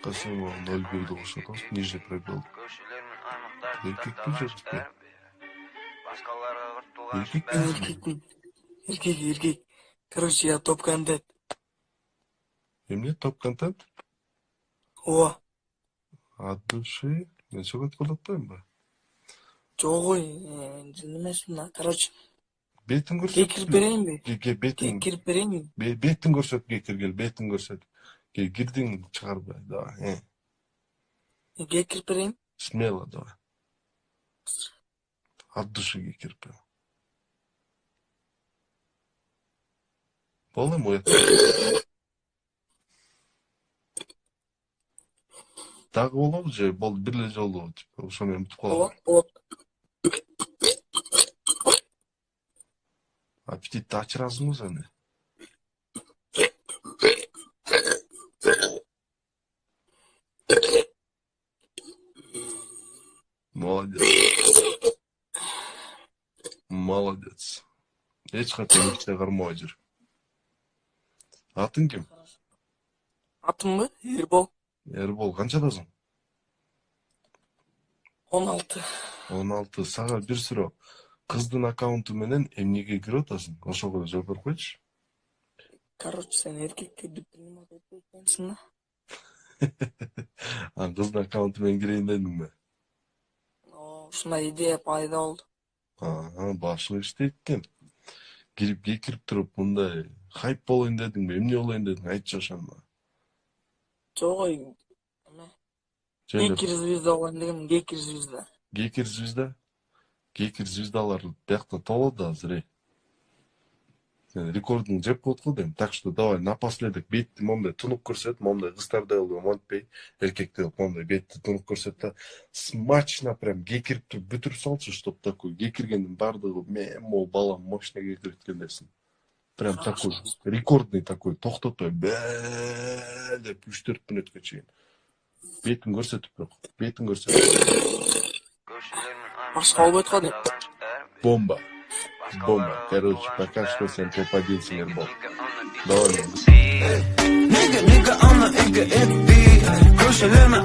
Касымова 01'de кошотосуз. Ниже пробел. Эркек пе жігіт пе? Эркек пе? Эркекмин. Эркек. Короче, я топ-контент. Эмне топ-контент? Ооба. От души? Мен сөйлөп кылып атпайм ба? Жок ой, жын эмесмин да. Короче, Бетин ге көрсөт. кирип берейинби? Бетин. Кирип берейинби? Бетин көрсөт, ге киргел, бетин көрсөт. Ге кирдиң чыгарбай, давай. Ге кирип берейин? Смело, давай. От души ге кирип бер. Болду му? Дагы болобу же болду бир эле жолу, типа, ошо менен бүтүп калабы? Болот. Аппетитти ачырасыңбы сени? Молодец. Эч качан иште кармабай жүр. Атың ким? Атымбы? Эрбол. Эрбол, канчадасың? 16. 16. Сага бир суроо. Кыздын аккаунту менен эмнеге кирип атасың? Ошого да жооп берип койчу. Короче, сен эркекке бүттүрүп атып экенсиң да. Кыздын аккаунту менен кирейин дедиңби? Ушундай идея пайда болду. Башың иштейт экен. Кирип туруп мындай хайп болоюн дедиңби? Эмне болоюн дедиң? Айтчы ошону. Жок ой. Гейкер звезда болоюн дегем, гейкер звезда. Гейкер звезда? Гейкер звездалар биякта толот азыр. Сен рекордуңду жеп коет го дейм. Так что давай напоследок бетти момундай тунук көрсөт, момундай кыздардай болуп монтпей, эркекти момундай бетти тунук көрсөт да смачно прям гейкирип туруп бүтүрүп салчы, чтоб такой гейкиргендин бардыгы мен могу балам мощно гейкирген десин. Прям такой рекордный такой токтотпой деп 3-4 мүнөткө чейин. Бетин көрсөтүп бирок, бетин көрсөтүп. Башка болбойт го дейм. Бомба. Короче, пока что всем топ-1 Синербол. Давай. Nigga, I'm the nigga, it be. Crucial in my